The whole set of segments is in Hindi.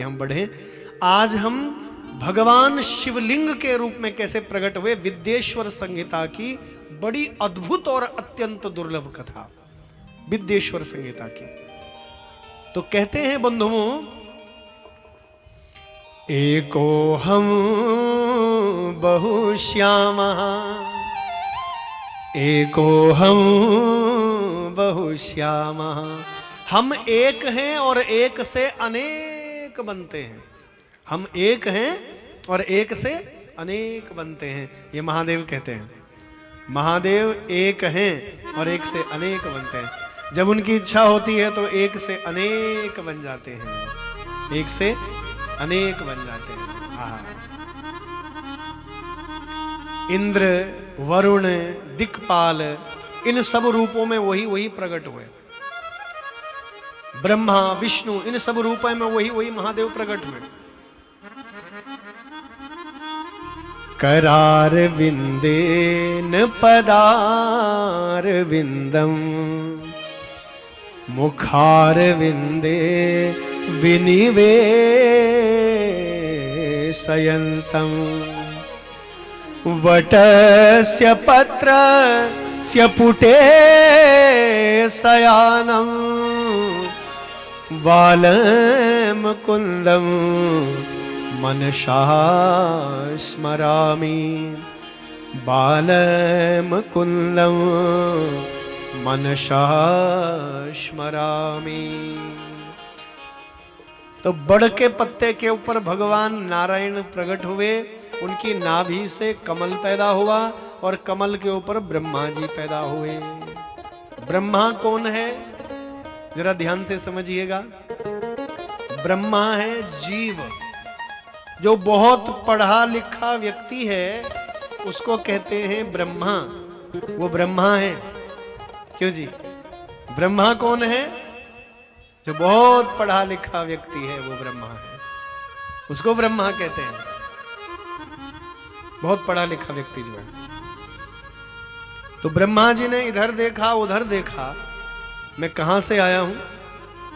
हम बढ़े। आज हम भगवान शिवलिंग के रूप में कैसे प्रकट हुए, विद्येश्वर संहिता की बड़ी अद्भुत और अत्यंत दुर्लभ कथा विद्येश्वर संहिता की। तो कहते हैं बंधुओं, एको हम बहुश्यामः, एको हम बहुश्यामः। हम एक हैं और एक से अनेक बनते हैं। हम एक हैं और एक से अनेक बनते हैं, ये महादेव कहते हैं। महादेव एक हैं और एक से अनेक बनते हैं। जब उनकी इच्छा होती है तो एक से अनेक बन जाते हैं, एक से अनेक बन जाते हैं। हाँ, इंद्र, वरुण, दिक्पाल, इन सब रूपों में वही प्रकट हुए। ब्रह्मा, विष्णु, इन सब रूपों में वही महादेव प्रकट हुए। करार विंदेन पदार विंदम, मुखार विंदे विनिवेशयन्तम, वटस्य पत्रस्य पुटे शयानम, बालम कुंदम मनसा स्मरामि, बालम कुंदम मनसा स्मरामि। तो बड़ के पत्ते के ऊपर भगवान नारायण प्रकट हुए। उनकी नाभि से कमल पैदा हुआ और कमल के ऊपर ब्रह्मा जी पैदा हुए। ब्रह्मा कौन है, जरा ध्यान से समझिएगा। ब्रह्मा है जीव। जो बहुत पढ़ा लिखा व्यक्ति है उसको कहते हैं ब्रह्मा। वो ब्रह्मा है। क्यों जी? ब्रह्मा कौन है? जो बहुत पढ़ा लिखा व्यक्ति है वो ब्रह्मा है, उसको ब्रह्मा कहते हैं। बहुत पढ़ा लिखा व्यक्ति जो है। तो ब्रह्मा जी ने इधर देखा उधर देखा, मैं कहां से आया हूं,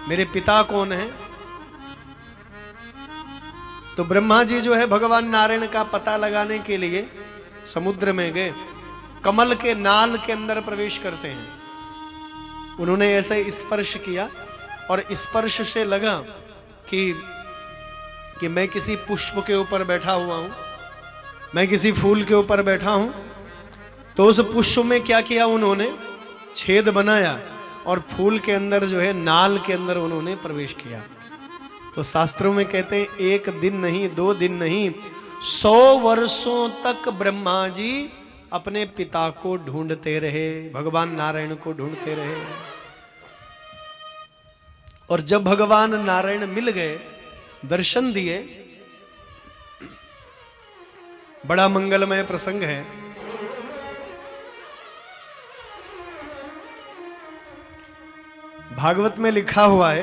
मेरे पिता कौन है। तो ब्रह्मा जी जो है भगवान नारायण का पता लगाने के लिए समुद्र में गए। कमल के नाल के अंदर प्रवेश करते हैं। उन्होंने ऐसे स्पर्श किया और स्पर्श से लगा कि मैं किसी पुष्प के ऊपर बैठा हुआ हूं, मैं किसी फूल के ऊपर बैठा हूं। तो उस पुष्प में क्या किया, उन्होंने छेद बनाया और फूल के अंदर जो है नाल के अंदर उन्होंने प्रवेश किया। तो शास्त्रों में कहते हैं एक दिन नहीं, 2 दिन नहीं, 100 वर्षों तक ब्रह्मा जी अपने पिता को ढूंढते रहे, भगवान नारायण को ढूंढते रहे। और जब भगवान नारायण मिल गए, दर्शन दिए, बड़ा मंगलमय प्रसंग है। भागवत में लिखा हुआ है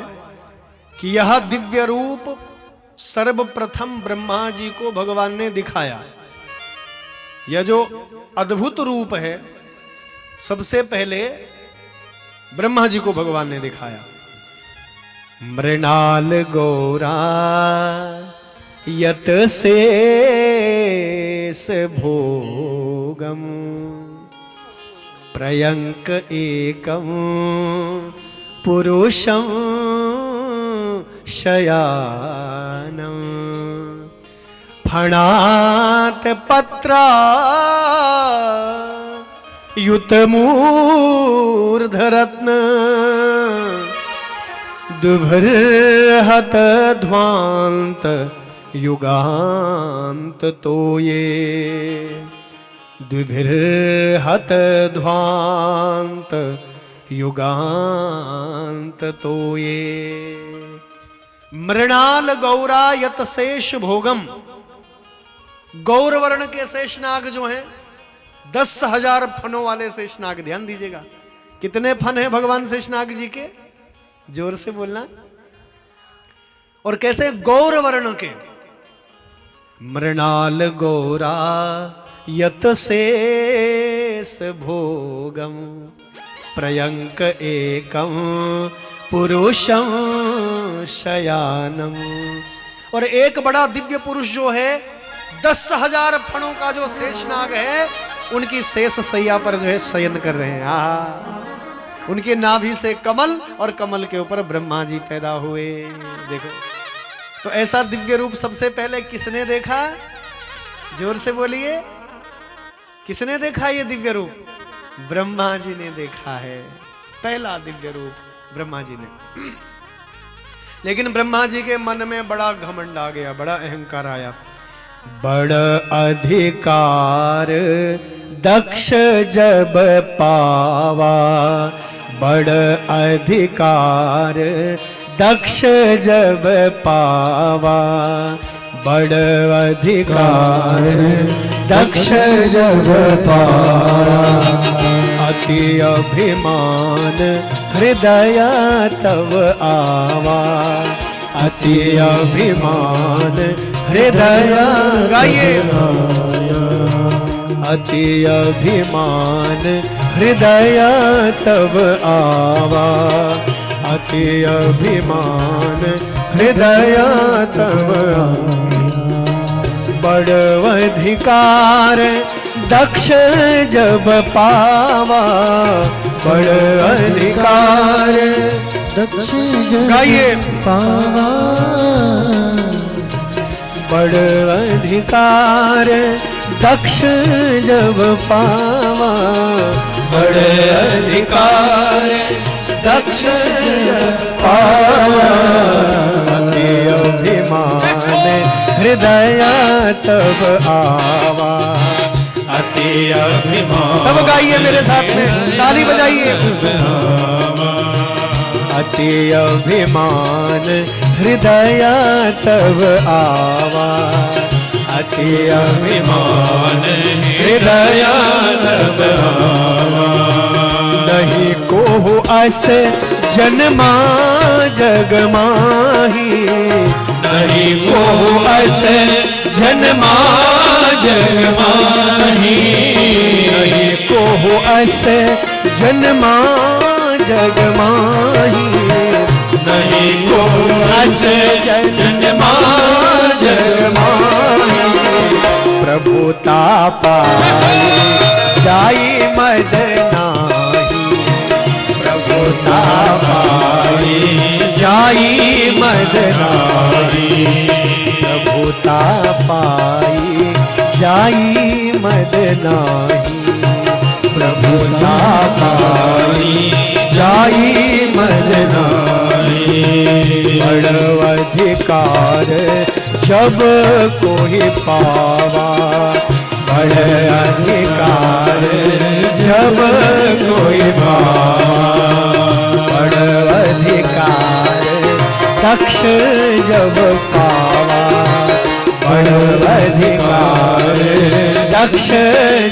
कि यह दिव्य रूप सर्वप्रथम ब्रह्मा जी को भगवान ने दिखाया। यह जो अद्भुत रूप है सबसे पहले ब्रह्मा जी को भगवान ने दिखाया। मृणाल गौरा यत शेष भोगम, प्रयंक एकम पुरुषं शयानं, फणात पत्रा युतमूर्धरत्न, दुर्भर्हत ध्वांत युगांत तोये, दुर्भर्हत ध्वांत युगांत तोये। मृणाल गौरा यत शेष भोगम। गौर वर्ण के शेषनाग जो हैं 10,000 फनों वाले शेषनाग। ध्यान दीजिएगा, कितने फन हैं भगवान शेषनाग जी के, जोर से बोलना। और कैसे? गौर वर्ण के। मृणाल गौरा यत शेष भोगम, प्रयंक एकम पुरुषं शयानम और एक बड़ा दिव्य पुरुष जो है 10,000 फणों का जो शेषनाग है, उनकी शेष सैया पर जो है शयन कर रहे हैं। आहा, उनके नाभि से कमल और कमल के ऊपर ब्रह्मा जी पैदा हुए। देखो, तो ऐसा दिव्य रूप सबसे पहले किसने देखा? जोर से बोलिए, किसने देखा ये दिव्य रूप? ब्रह्मा जी ने देखा है, पहला दिव्य रूप ब्रह्मा जी ने। लेकिन ब्रह्मा जी के मन में बड़ा घमंड आ गया, बड़ा अहंकार आया। बड़ अधिकार दक्ष जब पावा, बड़ अधिकार दक्ष जब पावा, बड़ अधिकार दक्ष जब पावा, अति अभिमान हृदय तव आवा, अति अभिमान हृदय, गाइए, अति अभिमान हृदय तब आवा, अति अभिमान हृदय तब आवा, बड़ अधिकार दक्ष जब पावा, बड़ अधिकार दक्ष गाइए पावा, बड़ अधिकार दक्ष जब पावा, बड़ अधिकार दक्ष जब पावा, अति अभिमान हृदय तब आवा, अति अभिमान। सब गाइए मेरे साथ में, ताली बजाइए। अति अभिमान हृदय तब आवा, अति अभिमान हृदय तब आवा, नहीं को अस जन्मा जग माही, नहीं को अस जन्मा जग माही, नहीं को अस जन्मा जग माही, नहीं को अस जन्मा जग माही, प्रभुता पाई जाई मद नाही, प्रभुता पाई जाई मद नाही, प्रभुता पाई जाई मद नाही, प्रभुता पाई जाई मद नाही, बड़ अधिकार जब कोई पावा, बड़ अधिकार जब कोई पावा, बड़ अधिकार दक्ष जब पावा, बड़ अधिकार दक्ष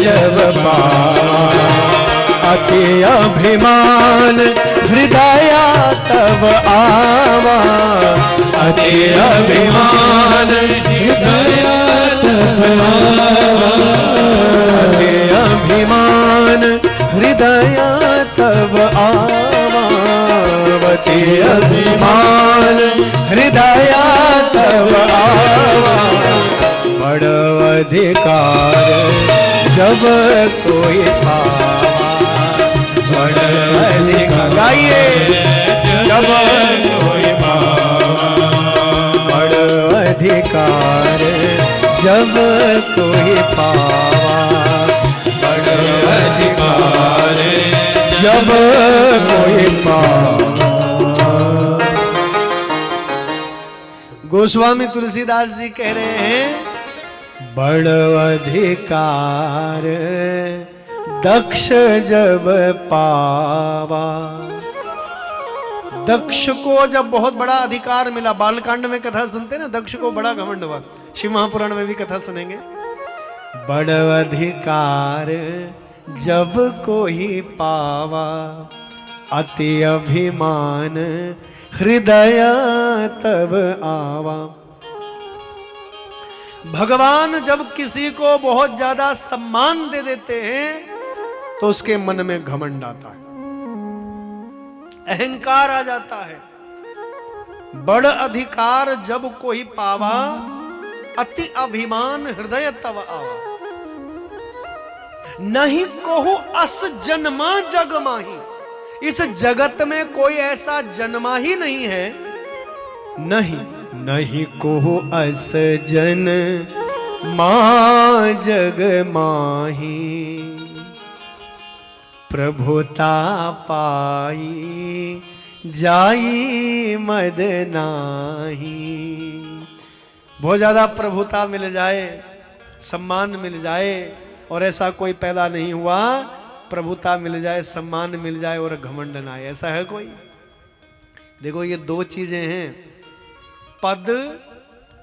जब पावा, अति अभिमान हृदय तब आवा, अति अभिमान हृदय तब आवा, अति अभिमान हृदय तब आवा, अति अभिमान हृदय तब आवा, बड़ अधिकार जब कोई पावा, बड़ अधिकार गाइए, जब कोई पावा, बड़ अधिकार जब कोई पावा, बड़ अधिकार जब कोई पावा। गोस्वामी तुलसीदास जी कह रहे हैं, बड़ अधिकार दक्ष जब पावा। दक्ष को जब बहुत बड़ा अधिकार मिला, बालकांड में कथा सुनते ना, दक्ष को बड़ा घमंड हुआ, शिव महापुराण में भी कथा सुनेंगे। बड़ अधिकार जब कोई पावा, अति अभिमान हृदय तब आवा। भगवान जब किसी को बहुत ज्यादा सम्मान दे देते हैं तो उसके मन में घमंड आता है, अहंकार आ जाता है। बड़ अधिकार जब कोई पावा, अति अभिमान हृदय तव आवा। नहीं कोहु अस जन्मा जग माही, इस जगत में कोई ऐसा जन्मा ही नहीं है, नहीं नहीं कोहु अस जन मां जग माही, प्रभुता पाई जाई मद नाही। बहुत ज्यादा प्रभुता मिल जाए, सम्मान मिल जाए, और ऐसा कोई पैदा नहीं हुआ, प्रभुता मिल जाए, सम्मान मिल जाए और घमंड ना आए, ऐसा है कोई? देखो ये दो चीजें हैं, पद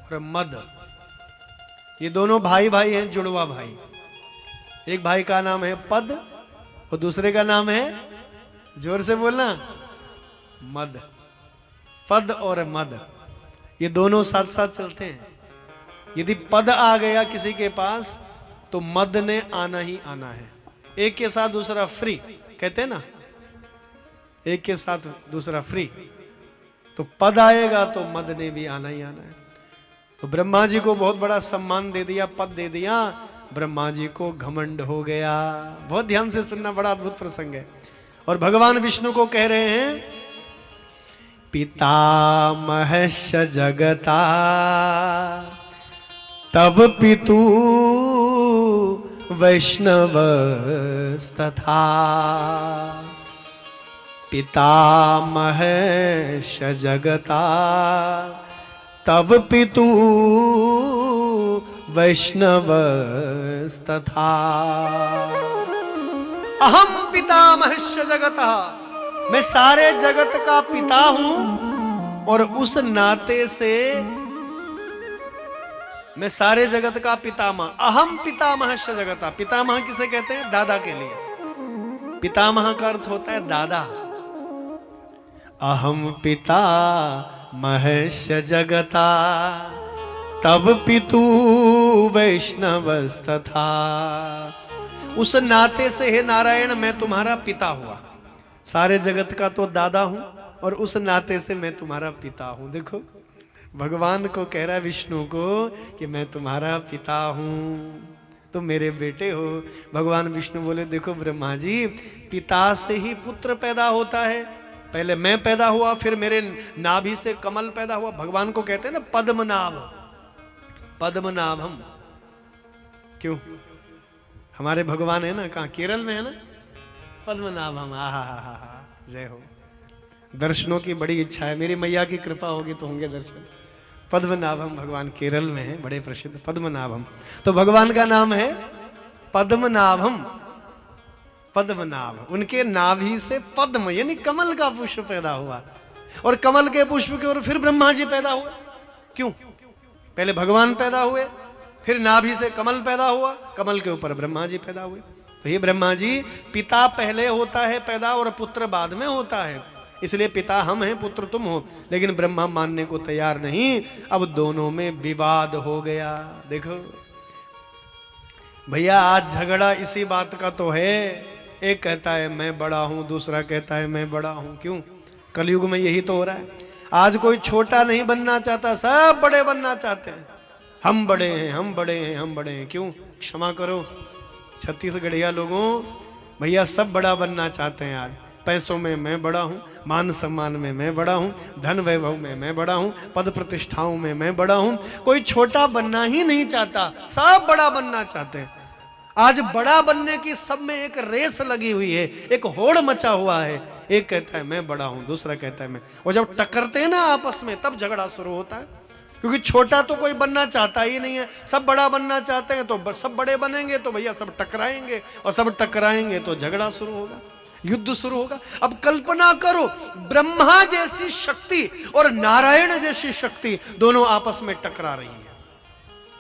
और मद। ये दोनों भाई भाई हैं, जुड़वा भाई। एक भाई का नाम है पद और दूसरे का नाम है, जोर से बोलना, मद। पद और मद ये दोनों साथ साथ चलते हैं। यदि पद आ गया किसी के पास तो मद ने आना ही आना है। एक के साथ दूसरा फ्री कहते हैं ना, एक के साथ दूसरा फ्री, तो पद आएगा तो मद ने भी आना ही आना है। तो ब्रह्मा जी को बहुत बड़ा सम्मान दे दिया, पद दे दिया, ब्रह्मा जी को घमंड हो गया। बहुत ध्यान से सुनना, बड़ा अद्भुत प्रसंग है। और भगवान विष्णु को कह रहे हैं, पितामहश्च जगता तब पितु वैष्णवस्तथा, पितामहश्च जगता तब पितु वैष्णवस्तथा, अहम पितामहश्च जगतः, मैं सारे जगत का पिता हूं, और उस नाते से मैं सारे जगत का पितामह। अहम पितामहश्च जगतः, पितामह किसे कहते हैं? दादा के लिए। पितामह का अर्थ होता है दादा। अहम पितामहश्च जगता तब पितु वैष्णवस्तथा, उस नाते से हे नारायण मैं तुम्हारा पिता हुआ। सारे जगत का तो दादा हूं और उस नाते से मैं तुम्हारा पिता हूं। देखो भगवान को कह रहा है, विष्णु को, कि मैं तुम्हारा पिता हूं, तुम मेरे बेटे हो। भगवान विष्णु बोले, देखो ब्रह्मा जी, पिता से ही पुत्र पैदा होता है। पहले मैं पैदा हुआ, फिर मेरे नाभि से कमल पैदा हुआ। भगवान को कहते हैं ना पद्मनाभ, पद्मनाभम। क्यों? हमारे भगवान है ना, कहाँ? केरल में है ना, पद्मनाभम। आहा, जय हो। दर्शनों की बड़ी इच्छा है, मेरी मैया की कृपा होगी तो होंगे दर्शन। पद्मनाभम भगवान केरल में है, बड़े प्रसिद्ध पद्मनाभम। तो भगवान का नाम है पद्मनाभम, पद्मनाभ। उनके नाभि से पद्म यानी कमल का पुष्प पैदा हुआ, और कमल के पुष्प के ऊपर फिर ब्रह्मा जी पैदा हुए। क्यों? पहले भगवान पैदा हुए, फिर नाभि से कमल पैदा हुआ, कमल के ऊपर ब्रह्मा जी पैदा हुए। तो ये ब्रह्मा जी, पिता पहले होता है पैदा और पुत्र बाद में होता है, इसलिए पिता हम हैं, पुत्र तुम हो। लेकिन ब्रह्मा मानने को तैयार नहीं, अब दोनों में विवाद हो गया। देखो भैया, आज झगड़ा इसी बात का तो है। एक कहता है मैं बड़ा हूं, दूसरा कहता है मैं बड़ा हूं। क्यों? कलयुग में यही तो हो रहा है। आज कोई छोटा नहीं बनना चाहता, सब बड़े बनना चाहते हैं। हम बड़े हैं, हम बड़े हैं, हम बड़े हैं। क्यों? क्षमा करो छत्तीसगढ़िया लोगों, भैया सब बड़ा बनना चाहते हैं। आज पैसों में मैं बड़ा हूं, मान सम्मान में मैं बड़ा हूं, धन वैभव में मैं बड़ा हूं, पद प्रतिष्ठाओं में मैं बड़ा हूं। कोई छोटा बनना ही नहीं चाहता, सब बड़ा बनना चाहते हैं। आज बड़ा बनने की सब में एक रेस लगी हुई है, एक होड़ मचा हुआ है। एक कहता है मैं बड़ा हूं, दूसरा कहता है मैं। और जब टकरते हैं ना आपस में, तब झगड़ा शुरू होता है। क्योंकि छोटा तो कोई बनना चाहता ही नहीं है, सब बड़ा बनना चाहते हैं। तो सब बड़े बनेंगे तो भैया सब टकराएंगे, और सब टकराएंगे तो झगड़ा शुरू होगा, युद्ध शुरू होगा। अब कल्पना करो, ब्रह्मा जैसी शक्ति और नारायण जैसी शक्ति दोनों आपस में टकरा रही है।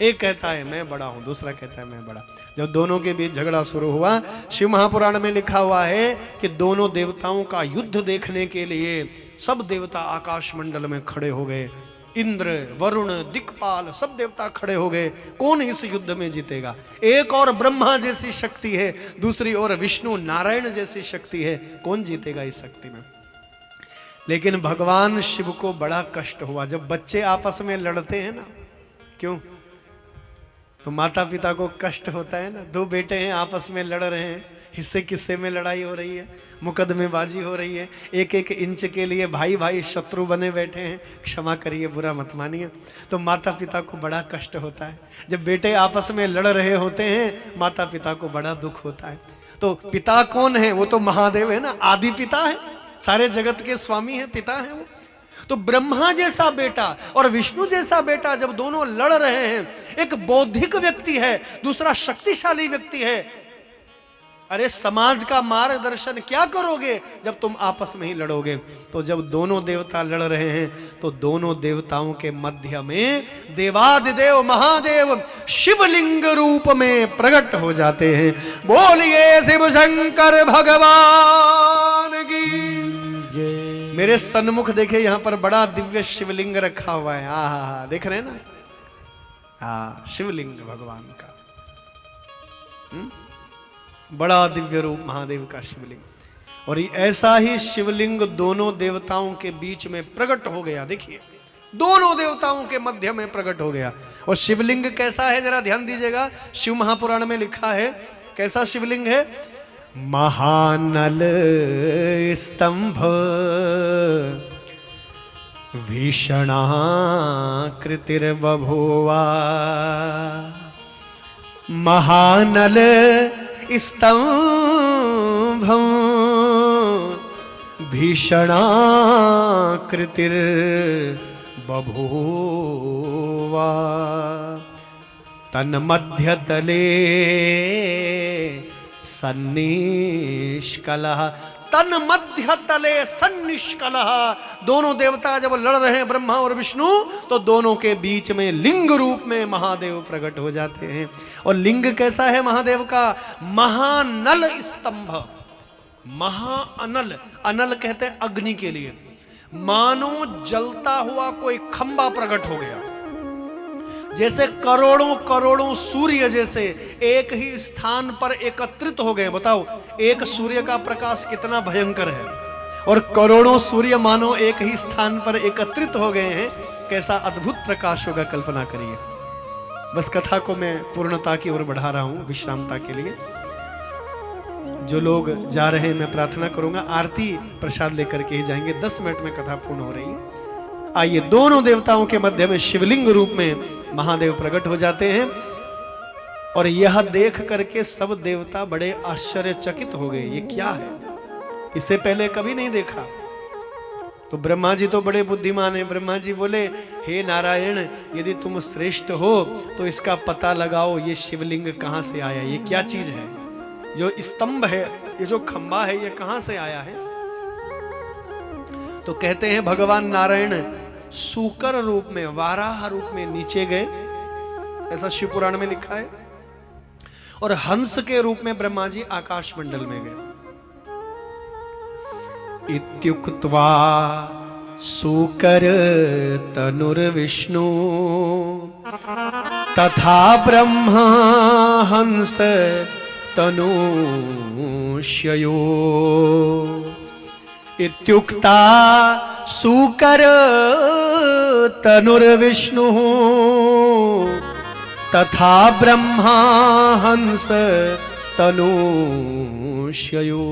एक कहता है मैं बड़ा हूं, दूसरा कहता है मैं बड़ा। जब दोनों के बीच झगड़ा शुरू हुआ, शिव महापुराण में लिखा हुआ है कि दोनों देवताओं का युद्ध देखने के लिए सब देवता आकाश मंडल में खड़े हो गए। इंद्र, वरुण, दिक्पाल सब देवता खड़े हो गए। कौन इस युद्ध में जीतेगा? एक और ब्रह्मा जैसी शक्ति है, दूसरी ओर विष्णु नारायण जैसी शक्ति है। कौन जीतेगा इस शक्ति में? लेकिन भगवान शिव को बड़ा कष्ट हुआ जब बच्चे आपस में लड़ते हैं ना। क्यों? तो माता पिता को कष्ट होता है ना। दो बेटे हैं आपस में लड़ रहे हैं, हिस्से किस्से में लड़ाई हो रही है, मुकदमेबाजी हो रही है, एक एक इंच के लिए भाई भाई शत्रु बने बैठे हैं। क्षमा करिए, बुरा मत मानिए। तो माता पिता को बड़ा कष्ट होता है जब बेटे आपस में लड़ रहे होते हैं, माता पिता को बड़ा दुख होता है। तो पिता कौन है? वो तो महादेव है ना, आदि पिता है, सारे जगत के स्वामी है, पिता है वो। तो ब्रह्मा जैसा बेटा और विष्णु जैसा बेटा जब दोनों लड़ रहे हैं, एक बौद्धिक व्यक्ति है, दूसरा शक्तिशाली व्यक्ति है, अरे समाज का मार्गदर्शन क्या करोगे जब तुम आपस में ही लड़ोगे? तो जब दोनों देवता लड़ रहे हैं तो दोनों देवताओं के मध्य में देवादिदेव महादेव शिवलिंग रूप में प्रकट हो जाते हैं। बोलिए शिव शंकर भगवान की जय। मेरे सन्मुख देखे, यहां पर बड़ा दिव्य शिवलिंग रखा हुआ है। हाँ, देख रहे हैं ना? हाँ, शिवलिंग भगवान का बड़ा दिव्य रूप महादेव का शिवलिंग। और ऐसा ही शिवलिंग दोनों देवताओं के बीच में प्रकट हो गया। देखिए, दोनों देवताओं के मध्य में प्रकट हो गया। और शिवलिंग कैसा है जरा ध्यान दीजिएगा। शिव महापुराण में लिखा है कैसा शिवलिंग है? महानल स्तंभ भीषणाकृतिर्बभूवा। महानल स्तंभं भीषणाकृतिर्बभूवा। तन्मध्यतले सन्निष्कलः। तन्मध्यतले सन्निष्कलः। दोनों देवता जब लड़ रहे हैं, ब्रह्मा और विष्णु, तो दोनों के बीच में लिंग रूप में महादेव प्रकट हो जाते हैं। और लिंग कैसा है महादेव का? महानल स्तंभ। महाअनल, अनल कहते हैं अग्नि के लिए। मानो जलता हुआ कोई खंबा प्रकट हो गया, जैसे करोड़ों करोड़ों सूर्य जैसे एक ही स्थान पर एकत्रित हो गए। बताओ, एक सूर्य का प्रकाश कितना भयंकर है, और करोड़ों सूर्य मानो एक ही स्थान पर एकत्रित हो गए हैं। कैसा अद्भुत प्रकाश होगा, कल्पना करिए। बस कथा को मैं पूर्णता की ओर बढ़ा रहा हूं, विश्रामता के लिए। जो लोग जा रहे हैं, मैं प्रार्थना करूंगा, आरती प्रसाद लेकर के ही जाएंगे। 10 मिनट में कथा पूर्ण हो रही है। आइए, दोनों देवताओं के मध्य में शिवलिंग रूप में महादेव प्रकट हो जाते हैं। और यह देख करके सब देवता बड़े आश्चर्यचकित हो गए, ये क्या है, इससे पहले कभी नहीं देखा। तो ब्रह्मा जी तो बड़े बुद्धिमान हैं। ब्रह्मा जी बोले, हे नारायण, यदि तुम श्रेष्ठ हो तो इसका पता लगाओ, ये शिवलिंग कहां से आया, ये क्या चीज है, जो स्तंभ है, ये जो खंबा है, ये कहां से आया है? तो कहते हैं भगवान नारायण सूकर रूप में, वाराह रूप में नीचे गए, ऐसा शिव पुराण में लिखा है। और हंस के रूप में ब्रह्मा जी आकाश मंडल में गए। इत्युक्त्वा सूकर तनुर्विष्णु तथा ब्रह्मा हंस तनुष्ययो। इत्युक्ता सूकर तनुर्विष्णु तथा ब्रह्मा हंस तनुष्ययो।